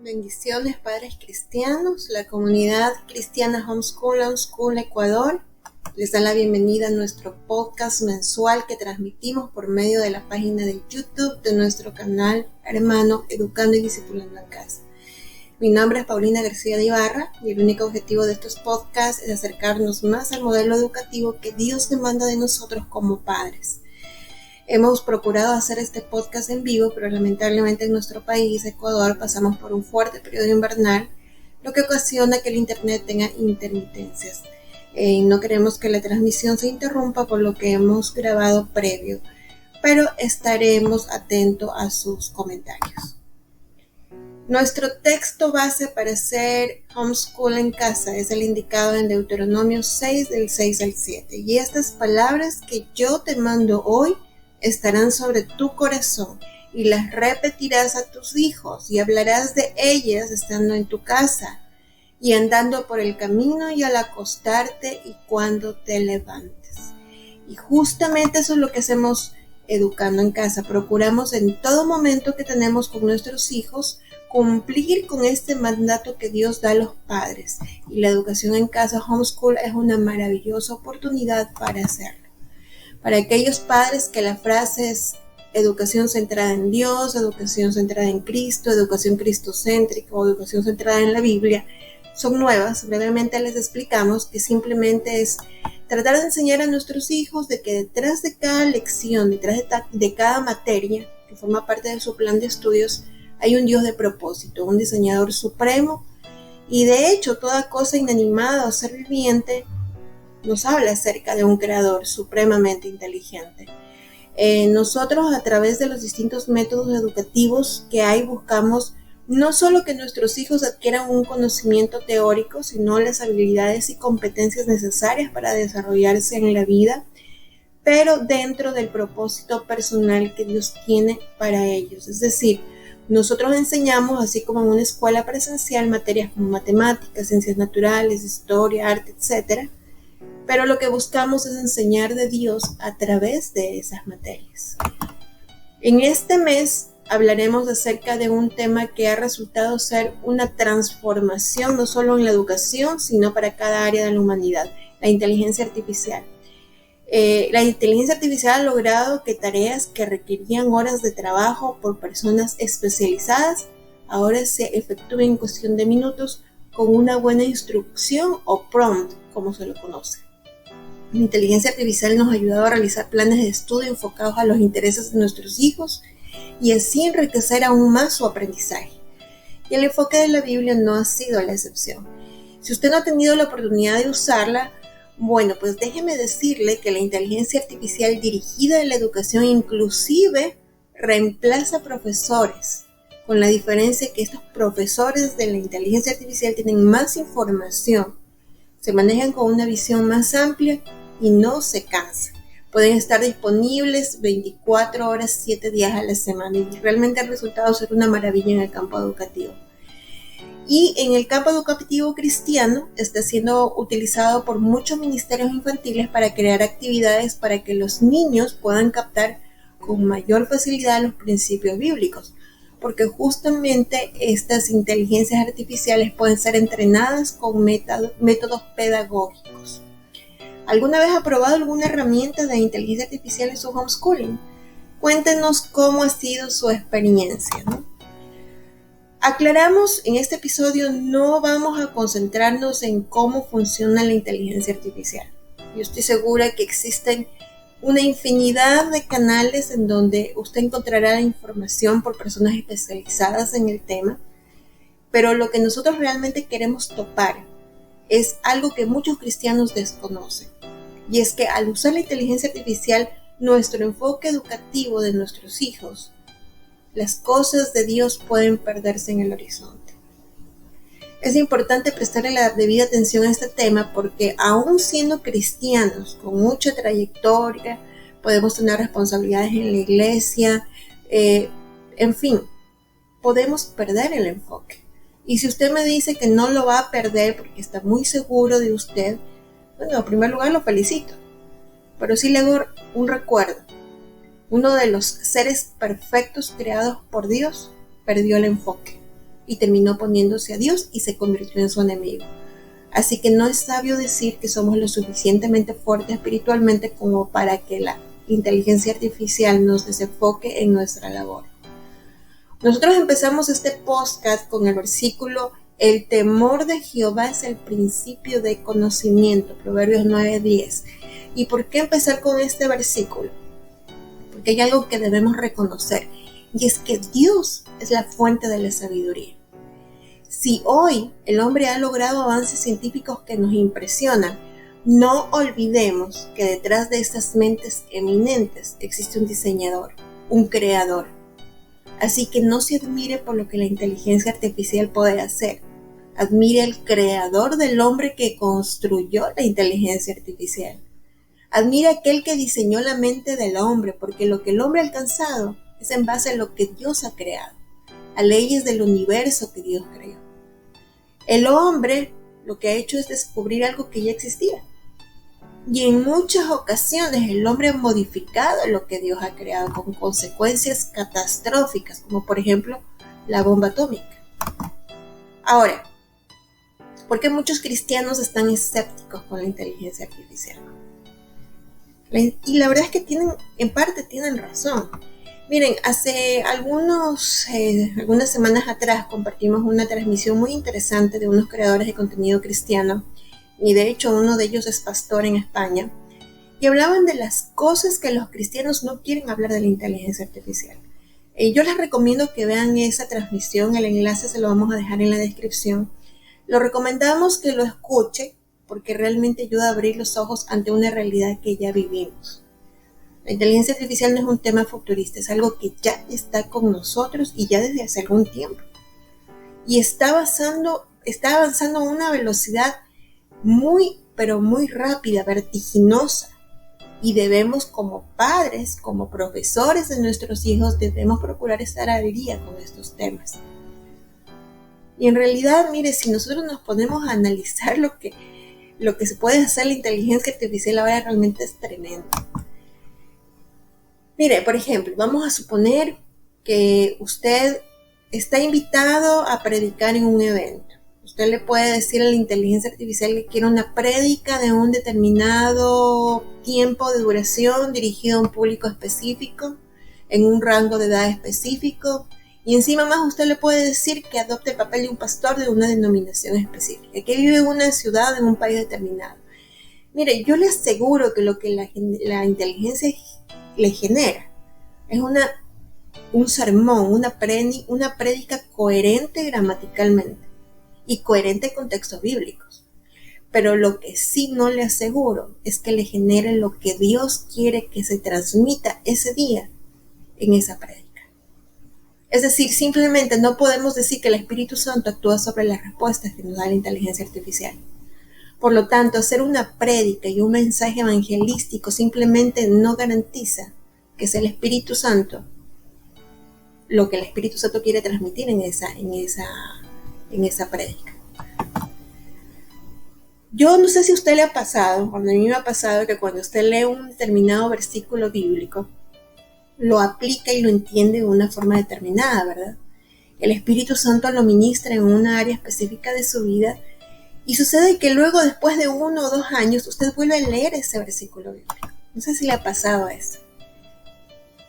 Bendiciones, padres cristianos, la comunidad cristiana Homeschool Ecuador les da la bienvenida a nuestro podcast mensual que transmitimos por medio de la página de YouTube de nuestro canal hermano Educando y Discipulando en Casa. Mi nombre es Paulina García de Ibarra y el único objetivo de estos podcasts es acercarnos más al modelo educativo que Dios demanda de nosotros como padres. Hemos procurado hacer este podcast en vivo, pero lamentablemente en nuestro país, Ecuador, pasamos por un fuerte periodo invernal, lo que ocasiona que el internet tenga intermitencias. No queremos que la transmisión se interrumpa, por lo que hemos grabado previo, pero estaremos atentos a sus comentarios. Nuestro texto base para hacer homeschool en casa es el indicado en Deuteronomio 6, del 6 al 7. Y estas palabras que yo te mando hoy estarán sobre tu corazón y las repetirás a tus hijos y hablarás de ellas estando en tu casa y andando por el camino y al acostarte y cuando te levantes. Y justamente eso es lo que hacemos educando en casa. Procuramos en todo momento que tenemos con nuestros hijos cumplir con este mandato que Dios da a los padres. Y la educación en casa, homeschool, es una maravillosa oportunidad para hacerlo. Para aquellos padres que la frase es educación centrada en Dios, educación centrada en Cristo, educación cristocéntrica o educación centrada en la Biblia, son nuevas, brevemente les explicamos que simplemente es tratar de enseñar a nuestros hijos de que detrás de cada lección, detrás de cada materia que forma parte de su plan de estudios, hay un Dios de propósito, un diseñador supremo, y de hecho toda cosa inanimada o ser viviente nos habla acerca de un creador supremamente inteligente. Nosotros a través de los distintos métodos educativos que hay buscamos no solo que nuestros hijos adquieran un conocimiento teórico, sino las habilidades y competencias necesarias para desarrollarse en la vida, pero dentro del propósito personal que Dios tiene para ellos. Es decir, nosotros enseñamos, así como en una escuela presencial, materias como matemáticas, ciencias naturales, historia, arte, etc., pero lo que buscamos es enseñar de Dios a través de esas materias. En este mes hablaremos acerca de un tema que ha resultado ser una transformación no solo en la educación, sino para cada área de la humanidad, la inteligencia artificial. La inteligencia artificial ha logrado que tareas que requerían horas de trabajo por personas especializadas ahora se efectúen en cuestión de minutos con una buena instrucción o prompt, como se lo conoce. La inteligencia artificial nos ha ayudado a realizar planes de estudio enfocados a los intereses de nuestros hijos y así enriquecer aún más su aprendizaje. Y el enfoque de la Biblia no ha sido la excepción. Si usted no ha tenido la oportunidad de usarla, bueno, pues déjeme decirle que la inteligencia artificial dirigida a la educación inclusive reemplaza profesores, con la diferencia que estos profesores de la inteligencia artificial tienen más información, se manejan con una visión más amplia y no se cansan. Pueden estar disponibles 24 horas, 7 días a la semana y realmente el resultado será una maravilla en el campo educativo. Y en el campo educativo cristiano está siendo utilizado por muchos ministerios infantiles para crear actividades para que los niños puedan captar con mayor facilidad los principios bíblicos, porque justamente estas inteligencias artificiales pueden ser entrenadas con métodos pedagógicos. ¿Alguna vez ha probado alguna herramienta de inteligencia artificial en su homeschooling? Cuéntenos cómo ha sido su experiencia, ¿no? Aclaramos, en este episodio no vamos a concentrarnos en cómo funciona la inteligencia artificial. Yo estoy segura que existen una infinidad de canales en donde usted encontrará la información por personas especializadas en el tema, pero lo que nosotros realmente queremos topar es algo que muchos cristianos desconocen, y es que al usar la inteligencia artificial, nuestro enfoque educativo de nuestros hijos, las cosas de Dios pueden perderse en el horizonte. Es importante prestarle la debida atención a este tema porque aún siendo cristianos con mucha trayectoria, podemos tener responsabilidades en la iglesia, en fin, podemos perder el enfoque. Y si usted me dice que no lo va a perder porque está muy seguro de usted, bueno, en primer lugar lo felicito, pero sí le hago un recuerdo. Uno de los seres perfectos creados por Dios perdió el enfoque. y terminó oponiéndose a Dios y se convirtió en su enemigo. Así que no es sabio decir que somos lo suficientemente fuertes espiritualmente como para que la inteligencia artificial nos desenfoque en nuestra labor. Nosotros empezamos este podcast con el versículo: el temor de Jehová es el principio de conocimiento, Proverbios 9:10. ¿Y por qué empezar con este versículo? Porque hay algo que debemos reconocer, y es que Dios es la fuente de la sabiduría. Si hoy el hombre ha logrado avances científicos que nos impresionan, no olvidemos que detrás de estas mentes eminentes existe un diseñador, un creador. Así que no se admire por lo que la inteligencia artificial puede hacer. Admire al creador del hombre que construyó la inteligencia artificial. Admire a aquel que diseñó la mente del hombre, porque lo que el hombre ha alcanzado es en base a lo que Dios ha creado, a leyes del universo que Dios creó. El hombre lo que ha hecho es descubrir algo que ya existía. Y en muchas ocasiones el hombre ha modificado lo que Dios ha creado con consecuencias catastróficas, como por ejemplo la bomba atómica. Ahora, ¿por qué muchos cristianos están escépticos con la inteligencia artificial? Y la verdad es que en parte tienen razón. Miren, hace algunas semanas atrás compartimos una transmisión muy interesante de unos creadores de contenido cristiano, y de hecho uno de ellos es pastor en España, y hablaban de las cosas que los cristianos no quieren hablar de la inteligencia artificial. Yo les recomiendo que vean esa transmisión, el enlace se lo vamos a dejar en la descripción. Lo recomendamos que lo escuche porque realmente ayuda a abrir los ojos ante una realidad que ya vivimos. La inteligencia artificial no es un tema futurista, es algo que ya está con nosotros y ya desde hace algún tiempo. Y está avanzando a una velocidad muy, pero muy rápida, vertiginosa. Y debemos, como padres, como profesores de nuestros hijos, debemos procurar estar al día con estos temas. Y en realidad, mire, si nosotros nos ponemos a analizar lo que se puede hacer la inteligencia artificial ahora, realmente es tremendo. Mire, por ejemplo, vamos a suponer que usted está invitado a predicar en un evento. Usted le puede decir a la inteligencia artificial que quiere una prédica de un determinado tiempo de duración dirigido a un público específico, en un rango de edad específico, y encima más usted le puede decir que adopte el papel de un pastor de una denominación específica, que vive en una ciudad, en un país determinado. Mire, yo le aseguro que lo que la inteligencia le genera es un sermón, una prédica coherente gramaticalmente y coherente con textos bíblicos. Pero lo que sí no le aseguro es que le genere lo que Dios quiere que se transmita ese día en esa prédica. Es decir, simplemente no podemos decir que el Espíritu Santo actúa sobre las respuestas que nos da la inteligencia artificial. Por lo tanto, hacer una prédica y un mensaje evangelístico simplemente no garantiza que sea el Espíritu Santo lo que el Espíritu Santo quiere transmitir en esa prédica. Yo no sé si a usted le ha pasado, cuando a mí me ha pasado que cuando usted lee un determinado versículo bíblico, lo aplica y lo entiende de una forma determinada, ¿verdad? El Espíritu Santo lo ministra en una área específica de su vida y sucede que luego, después de 1 o 2 años, usted vuelve a leer ese versículo bíblico. No sé si le ha pasado eso.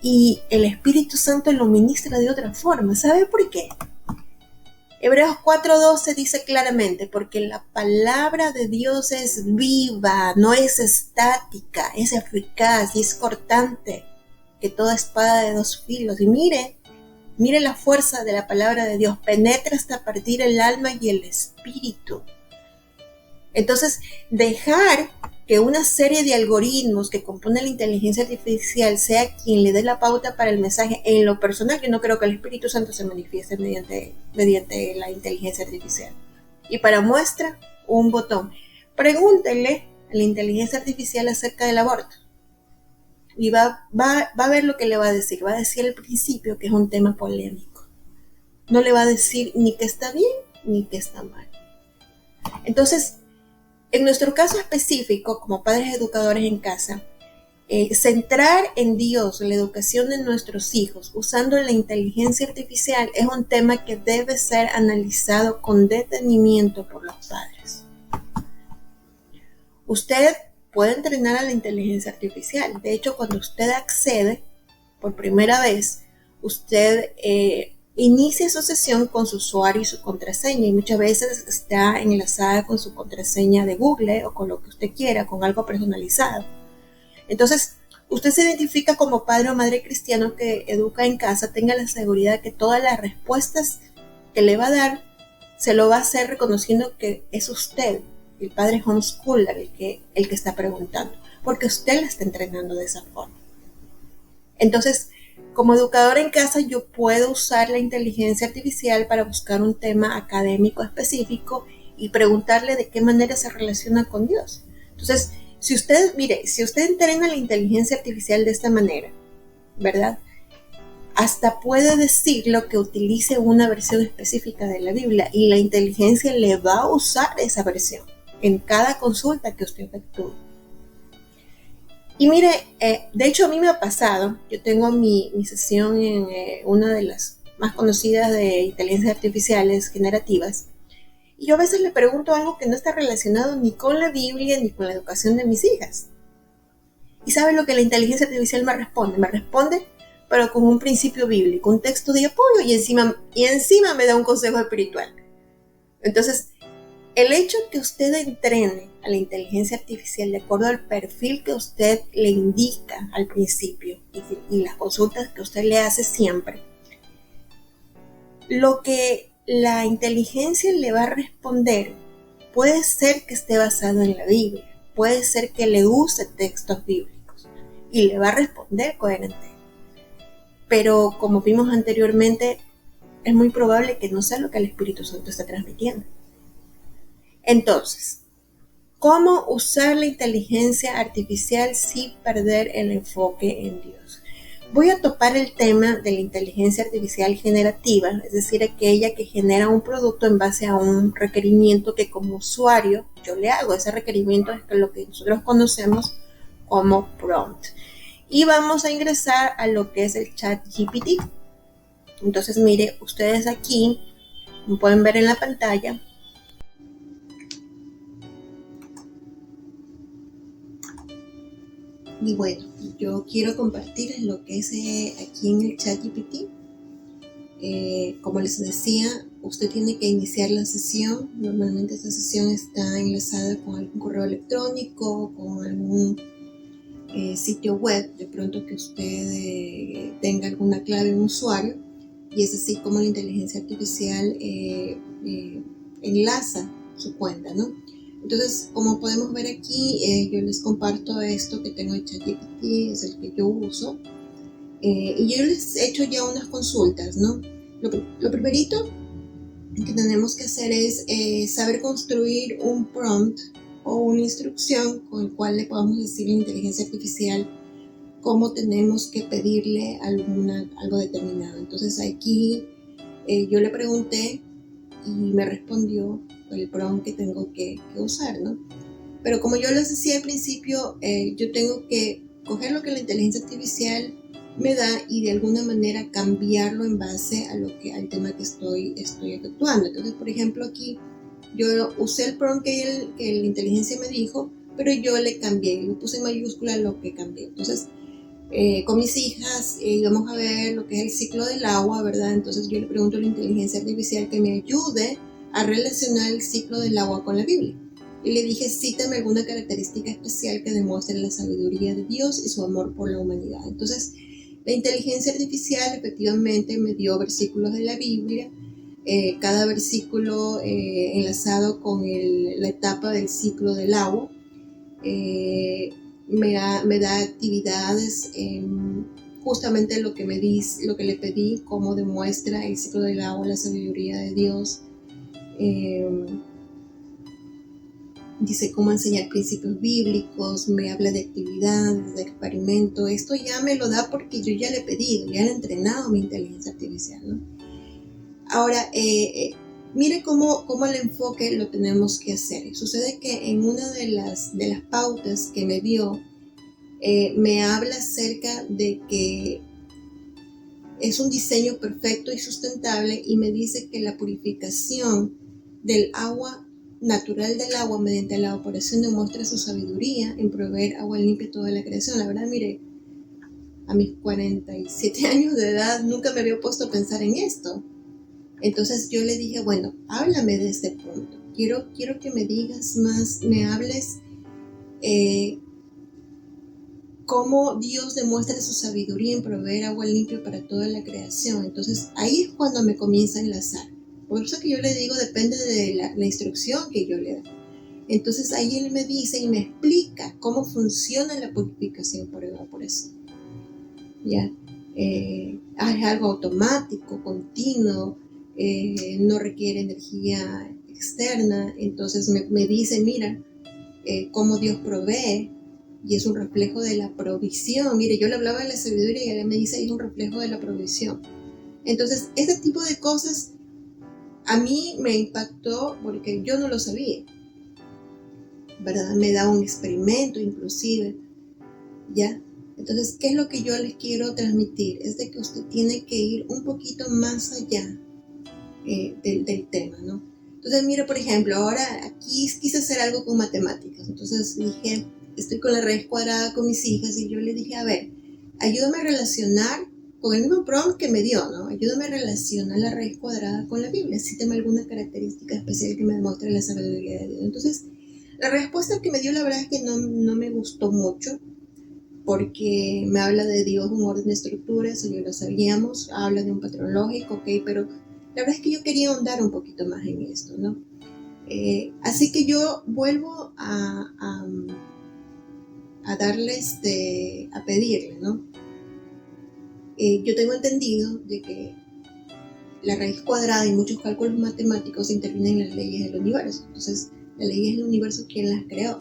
Y el Espíritu Santo lo ministra de otra forma. ¿Sabe por qué? Hebreos 4:12 dice claramente: porque la palabra de Dios es viva, no es estática, es eficaz y es cortante que toda espada de 2 filos. Y mire la fuerza de la palabra de Dios, penetra hasta partir el alma y el espíritu. Entonces, dejar que una serie de algoritmos que compone la inteligencia artificial sea quien le dé la pauta para el mensaje, en lo personal yo no creo que el Espíritu Santo se manifieste mediante la inteligencia artificial. Y para muestra, un botón. Pregúntenle a la inteligencia artificial acerca del aborto. Y va a ver lo que le va a decir. Va a decir al principio que es un tema polémico. No le va a decir ni que está bien ni que está mal. Entonces, en nuestro caso específico, como padres educadores en casa, Centrar en Dios la educación de nuestros hijos usando la inteligencia artificial es un tema que debe ser analizado con detenimiento por los padres. Usted puede entrenar a la inteligencia artificial. De hecho, cuando usted accede por primera vez, usted inicia su sesión con su usuario y su contraseña, y muchas veces está enlazada con su contraseña de Google o con lo que usted quiera, con algo personalizado. Entonces, usted se identifica como padre o madre cristiano que educa en casa, tenga la seguridad que todas las respuestas que le va a dar, se lo va a hacer reconociendo que es usted, el padre homeschooler, el que está preguntando, porque usted la está entrenando de esa forma. Entonces, como educadora en casa, yo puedo usar la inteligencia artificial para buscar un tema académico específico y preguntarle de qué manera se relaciona con Dios. Entonces, si usted entrena la inteligencia artificial de esta manera, ¿verdad? Hasta puede decirlo que utilice una versión específica de la Biblia y la inteligencia le va a usar esa versión en cada consulta que usted efectúe. Y mire, de hecho a mí me ha pasado, yo tengo mi sesión en una de las más conocidas de inteligencias artificiales generativas, y yo a veces le pregunto algo que no está relacionado ni con la Biblia ni con la educación de mis hijas. ¿Y sabe lo que la inteligencia artificial me responde? Me responde, pero con un principio bíblico, un texto de apoyo y encima me da un consejo espiritual. Entonces, el hecho que usted entrene a la inteligencia artificial de acuerdo al perfil que usted le indica al principio y las consultas que usted le hace siempre, lo que la inteligencia le va a responder puede ser que esté basado en la Biblia, puede ser que le use textos bíblicos y le va a responder coherente. Pero como vimos anteriormente, es muy probable que no sea lo que el Espíritu Santo está transmitiendo. Entonces, ¿cómo usar la inteligencia artificial sin perder el enfoque en Dios? Voy a topar el tema de la inteligencia artificial generativa, es decir, aquella que genera un producto en base a un requerimiento que como usuario yo le hago. Ese requerimiento es lo que nosotros conocemos como prompt. Y vamos a ingresar a lo que es el ChatGPT. Entonces, mire, ustedes aquí, como pueden ver en la pantalla, y bueno, yo quiero compartir lo que es aquí en el ChatGPT. Como les decía, usted tiene que iniciar la sesión. Normalmente esta sesión está enlazada con algún correo electrónico, con algún sitio web, de pronto que usted tenga alguna clave en usuario, y es así como la inteligencia artificial enlaza su cuenta, ¿no? Entonces, como podemos ver aquí, yo les comparto esto que tengo en ChatGPT, es el que yo uso, y yo les he hecho ya unas consultas, ¿no? Lo primerito que tenemos que hacer es saber construir un prompt o una instrucción con el cual le podamos decir a la inteligencia artificial cómo tenemos que pedirle algo determinado. Entonces aquí yo le pregunté y me respondió el prompt que tengo que usar, ¿no? Pero como yo les decía al principio, yo tengo que coger lo que la inteligencia artificial me da y de alguna manera cambiarlo en base al tema que estoy efectuando. Entonces, por ejemplo, aquí yo usé el prompt que la inteligencia me dijo, pero yo le cambié, lo puse en mayúscula lo que cambié. Entonces, con mis hijas íbamos a ver lo que es el ciclo del agua, ¿verdad? Entonces yo le pregunto a la inteligencia artificial que me ayude a relacionar el ciclo del agua con la Biblia. Y le dije, cítame alguna característica especial que demuestre la sabiduría de Dios y su amor por la humanidad. Entonces, la inteligencia artificial efectivamente me dio versículos de la Biblia, cada versículo enlazado con la etapa del ciclo del agua. Me da actividades, justamente lo que le pedí, cómo demuestra el ciclo del agua la sabiduría de Dios. Dice cómo enseñar principios bíblicos, me habla de actividades, de experimento. Esto ya me lo da porque yo ya le he pedido, ya le he entrenado mi inteligencia artificial, ¿no? Ahora, mire cómo el enfoque lo tenemos que hacer. Sucede que en una de las pautas que me dio, me habla acerca de que es un diseño perfecto y sustentable y me dice que la purificación del agua natural del agua mediante la evaporación demuestra su sabiduría en proveer agua limpia a toda la creación. La verdad, mire, a mis 47 años de edad nunca me había puesto a pensar en esto. Entonces yo le dije, bueno, háblame de este punto. Quiero que me digas más, me hables cómo Dios demuestra su sabiduría en proveer agua limpia para toda la creación. Entonces ahí es cuando me comienza a enlazar. Por eso que yo le digo, depende de la instrucción que yo le doy. Entonces ahí él me dice y me explica cómo funciona la purificación por evaporación. ¿Ya? Es algo automático, continuo, no requiere energía externa. Entonces me dice, mira, cómo Dios provee, y es un reflejo de la provisión. Mire, yo le hablaba de la sabiduría y él me dice, es un reflejo de la provisión. Entonces, este tipo de cosas a mí me impactó porque yo no lo sabía, ¿verdad? Me da un experimento inclusive, ¿ya? Entonces, ¿qué es lo que yo les quiero transmitir? Es de que usted tiene que ir un poquito más allá del tema, ¿no? Entonces, mira, por ejemplo, ahora aquí quise hacer algo con matemáticas. Entonces dije, estoy con la raíz cuadrada con mis hijas y yo le dije, a ver, ayúdame a relacionar con el mismo prompt que me dio, ¿no? Ayúdame a relacionar la raíz cuadrada con la Biblia. Cítame alguna característica especial que me demuestre la sabiduría de Dios. Entonces, la respuesta que me dio, la verdad es que no me gustó mucho, porque me habla de Dios, un orden de estructura, eso ya lo sabíamos, habla de un patrón lógico, ok, pero la verdad es que yo quería ahondar un poquito más en esto, ¿no? Así que yo vuelvo a darles, a pedirle, ¿no? Yo tengo entendido de que la raíz cuadrada y muchos cálculos matemáticos intervienen en las leyes del universo. Entonces, las leyes del universo, ¿quién las creó?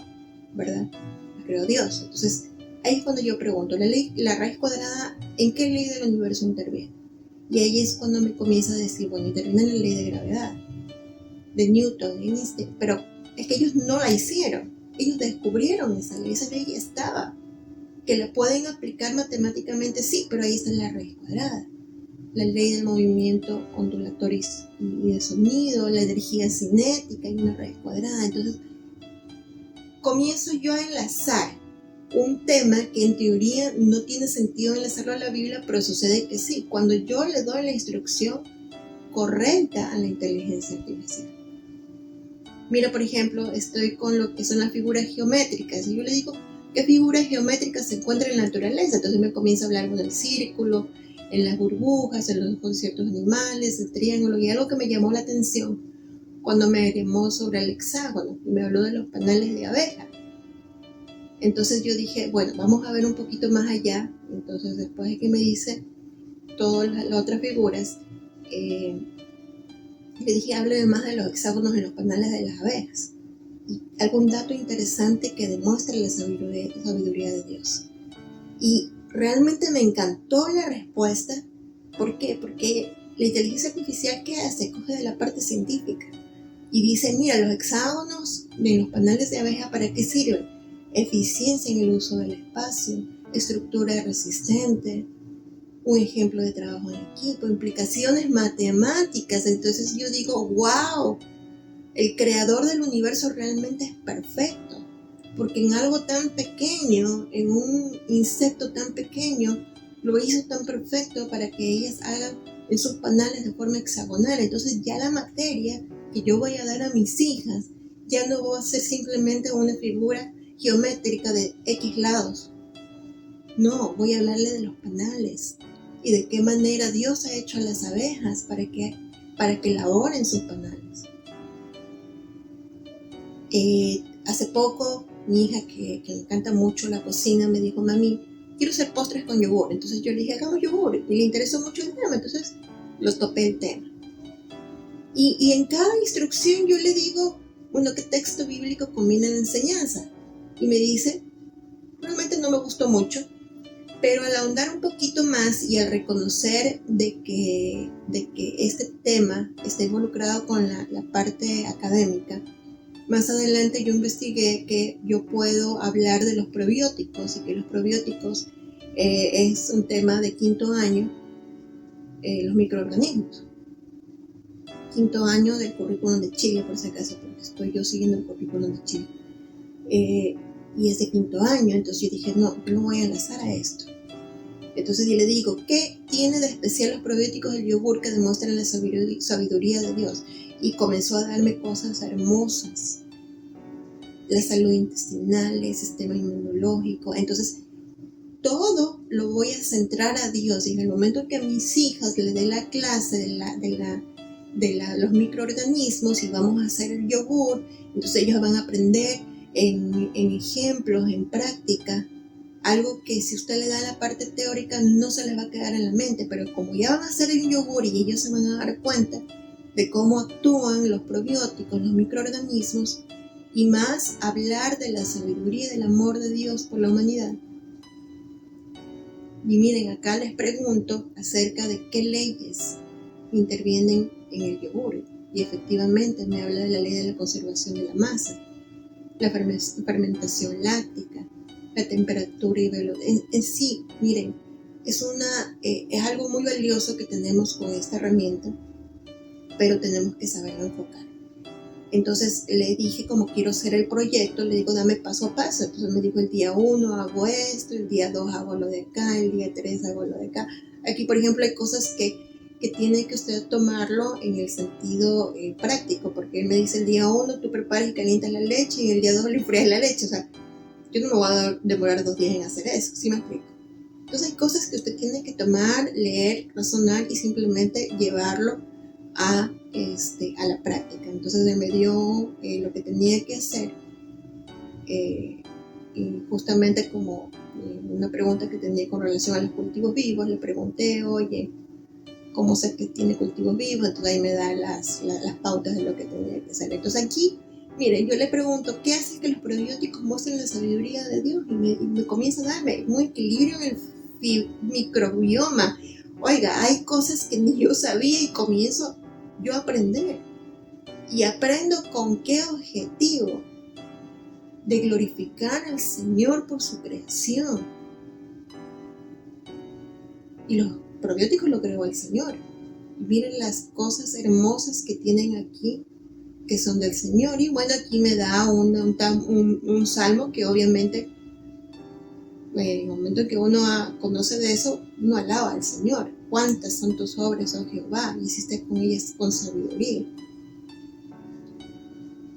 ¿Verdad? Las creó Dios. Entonces, ahí es cuando yo pregunto, la raíz cuadrada, ¿en qué ley del universo interviene? Y ahí es cuando me comienza a decir, bueno, interviene en la ley de gravedad, de Newton, pero es que ellos no la hicieron. Ellos descubrieron esa ley ya estaba. Que la pueden aplicar matemáticamente, sí, pero ahí está la raíz cuadrada. La ley del movimiento ondulatorio y de sonido, la energía cinética y una raíz cuadrada. Entonces, comienzo yo a enlazar un tema que en teoría no tiene sentido enlazarlo a la Biblia, pero sucede que sí, cuando yo le doy la instrucción correcta a la inteligencia artificial. Mira, por ejemplo, estoy con lo que son las figuras geométricas y yo le digo, ¿qué figuras geométricas se encuentran en la naturaleza? Entonces me comienza a hablar del círculo, en las burbujas, en los conciertos animales, el triángulo, y algo que me llamó la atención cuando me llamó sobre el hexágono y me habló de los panales de abeja. Entonces yo dije, bueno, vamos a ver un poquito más allá. Entonces después de que me dice todas las otras figuras, le dije, hábleme más de los hexágonos en los panales de las abejas. Y algún dato interesante que demuestre la sabiduría de Dios. Y realmente me encantó la respuesta. ¿Por qué? Porque la inteligencia artificial, ¿qué hace? Coge de la parte científica y dice, mira, los hexágonos en los panales de abeja, ¿para qué sirven? Eficiencia en el uso del espacio, estructura resistente, un ejemplo de trabajo en equipo, implicaciones matemáticas. Entonces yo digo, wow, el creador del universo realmente es perfecto, porque en algo tan pequeño, en un insecto tan pequeño, lo hizo tan perfecto para que ellas hagan en sus panales de forma hexagonal. Entonces ya la materia que yo voy a dar a mis hijas ya no va a ser simplemente una figura geométrica de X lados. No, voy a hablarle de los panales y de qué manera Dios ha hecho a las abejas para que elaboren sus panales. Hace poco mi hija, que le encanta mucho la cocina, me dijo, mami, quiero hacer postres con yogur. Entonces yo le dije, hagamos yogur, y le interesó mucho el tema, entonces los topé el tema. Y en cada instrucción yo le digo, bueno, ¿qué texto bíblico combina la enseñanza? Y me dice, realmente no me gustó mucho, pero al ahondar un poquito más y al reconocer de que este tema está involucrado con la parte académica, Más adelante yo investigué que yo puedo hablar de los probióticos y que los probióticos es un tema de quinto año, los microorganismos. Quinto año del currículum de Chile, por si acaso, porque estoy yo siguiendo el currículum de Chile. Y es de quinto año, entonces yo dije, no, yo no voy a enlazar a esto. Entonces yo le digo, ¿qué tiene de especial los probióticos del yogur que demuestran la sabiduría de Dios? Y comenzó a darme cosas hermosas. La salud intestinal, el sistema inmunológico. Entonces, todo lo voy a centrar a Dios. Y en el momento que a mis hijas les dé la clase de los microorganismos y vamos a hacer el yogur, entonces ellos van a aprender en ejemplos, en práctica, algo que si usted le da la parte teórica no se les va a quedar en la mente, pero como ya van a hacer el yogur y ellos se van a dar cuenta de cómo actúan los probióticos, los microorganismos, y más hablar de la sabiduría y del amor de Dios por la humanidad. Y miren, acá les pregunto acerca de qué leyes intervienen en el yogur, y efectivamente me habla de la ley de la conservación de la masa, la fermentación láctica, la temperatura y velocidad. En sí, miren, es algo muy valioso que tenemos con esta herramienta, pero tenemos que saberlo enfocar. Entonces le dije, como quiero hacer el proyecto, le digo, dame paso a paso. Entonces me dijo, el día 1 hago esto, el día 2 hago lo de acá, el día 3 hago lo de acá. Aquí, por ejemplo, hay cosas que tiene que usted tomarlo en el sentido práctico, porque él me dice, el día 1 tú preparas y calientas la leche, y el día 2 le enfrías la leche. O sea, yo no me voy a demorar 2 días en hacer eso, ¿sí me explico? Entonces hay cosas que usted tiene que tomar, leer, razonar y simplemente llevarlo a la práctica. Entonces él me dio lo que tenía que hacer, y justamente como una pregunta que tenía con relación a los cultivos vivos, le pregunté, oye, ¿cómo sé que tiene cultivos vivos? Entonces ahí me da las pautas de lo que tenía que hacer. Entonces aquí, mire, yo le pregunto, ¿qué hace que los probióticos muestren la sabiduría de Dios? Y me comienza a darme un equilibrio en el microbioma. Oiga, hay cosas que ni yo sabía y comienzo yo a aprender. Y aprendo con qué objetivo: de glorificar al Señor por su creación. Y los probióticos lo creó el Señor. Y miren las cosas hermosas que tienen aquí, que son del Señor. Y bueno, aquí me da un salmo que obviamente, en el momento en que uno conoce de eso, uno alaba al Señor. ¿Cuántas son tus obras, oh Jehová? Y hiciste con ellas con sabiduría.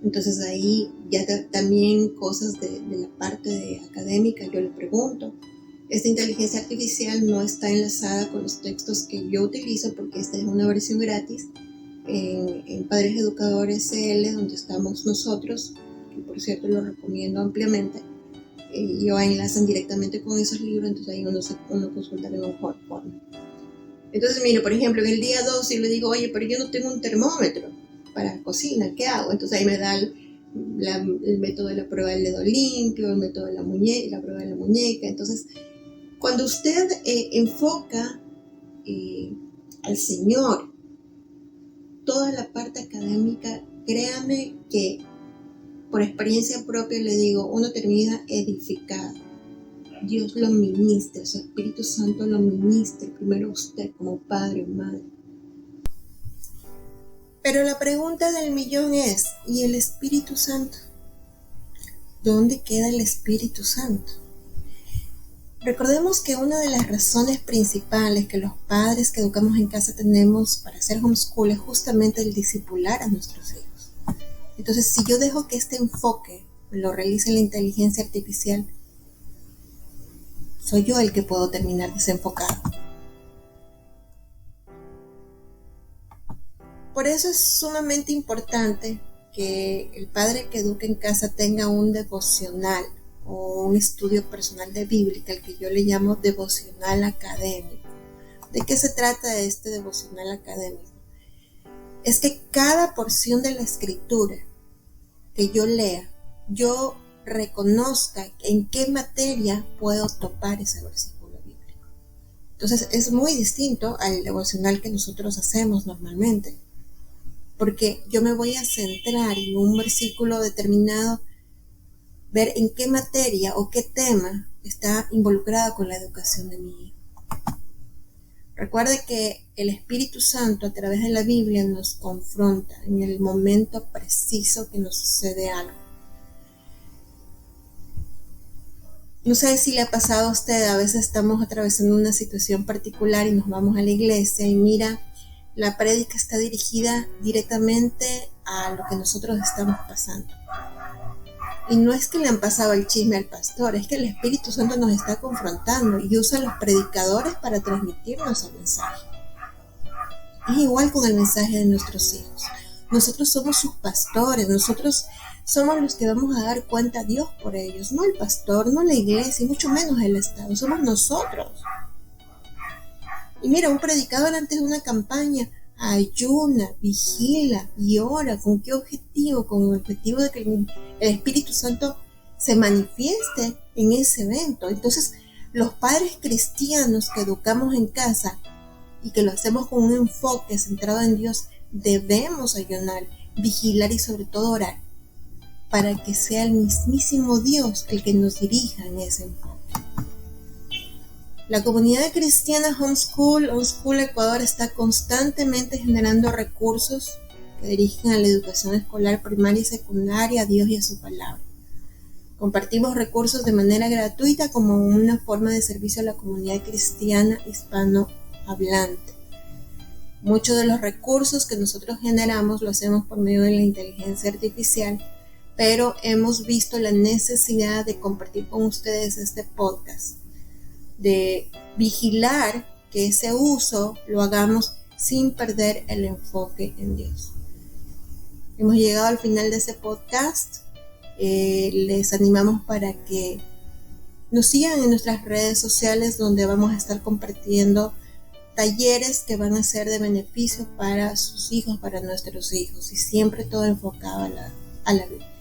Entonces ahí ya también cosas de la parte académica, yo le pregunto. Esta inteligencia artificial no está enlazada con los textos que yo utilizo, porque esta es una versión gratis en Padres Educadores CL, donde estamos nosotros, que por cierto lo recomiendo ampliamente. Y enlazan directamente con esos libros, entonces ahí uno consulta de mejor forma. Entonces, mire, por ejemplo, en el día 2 yo le digo, oye, pero yo no tengo un termómetro para cocina, ¿qué hago? Entonces ahí me da el método de la prueba del dedo limpio, el método de la prueba de la muñeca. Entonces, cuando usted enfoca al Señor, toda la parte académica, créame que por experiencia propia le digo, uno termina edificado. Dios lo ministra, su Espíritu Santo lo ministra primero usted como padre o madre. Pero la pregunta del millón es, ¿y el Espíritu Santo? ¿Dónde queda el Espíritu Santo? Recordemos que una de las razones principales que los padres que educamos en casa tenemos para hacer homeschool es justamente el discipular a nuestros hijos. Entonces, si yo dejo que este enfoque lo realice la inteligencia artificial, soy yo el que puedo terminar desenfocado. Por eso es sumamente importante que el padre que educa en casa tenga un devocional o un estudio personal de bíblica, el que yo le llamo devocional académico. ¿De qué se trata este devocional académico? Es que cada porción de la escritura que yo lea, yo reconozca en qué materia puedo topar ese versículo bíblico. Entonces es muy distinto al devocional que nosotros hacemos normalmente. porque yo me voy a centrar en un versículo determinado, ver en qué materia o qué tema está involucrado con la educación de mi hijo. Recuerde que el Espíritu Santo a través de la Biblia nos confronta en el momento preciso que nos sucede algo. No sé si le ha pasado a usted, a veces estamos atravesando una situación particular y nos vamos a la iglesia y mira, la prédica está dirigida directamente a lo que nosotros estamos pasando. Y no es que le han pasado el chisme al pastor, es que el Espíritu Santo nos está confrontando y usa a los predicadores para transmitirnos el mensaje. Es igual con el mensaje de nuestros hijos. Nosotros somos sus pastores, nosotros somos los que vamos a dar cuenta a Dios por ellos, no el pastor, no la iglesia, y mucho menos el Estado, somos nosotros. Y mira, un predicador antes de una campaña ayuna, vigila y ora. ¿Con qué objetivo? Con el objetivo de que el Espíritu Santo se manifieste en ese evento. Entonces, los padres cristianos que educamos en casa y que lo hacemos con un enfoque centrado en Dios, debemos ayunar, vigilar y sobre todo orar para que sea el mismísimo Dios el que nos dirija en ese enfoque. La comunidad cristiana Homeschool Ecuador está constantemente generando recursos que dirigen a la educación escolar primaria y secundaria, a Dios y a su palabra. Compartimos recursos de manera gratuita como una forma de servicio a la comunidad cristiana hispanohablante. Muchos de los recursos que nosotros generamos lo hacemos por medio de la inteligencia artificial, pero hemos visto la necesidad de compartir con ustedes este podcast, de vigilar que ese uso lo hagamos sin perder el enfoque en Dios. Hemos llegado al final de ese podcast. Les animamos para que nos sigan en nuestras redes sociales, donde vamos a estar compartiendo talleres que van a ser de beneficio para sus hijos, para nuestros hijos, y siempre todo enfocado a la Biblia.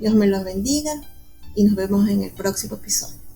Dios me los bendiga y nos vemos en el próximo episodio.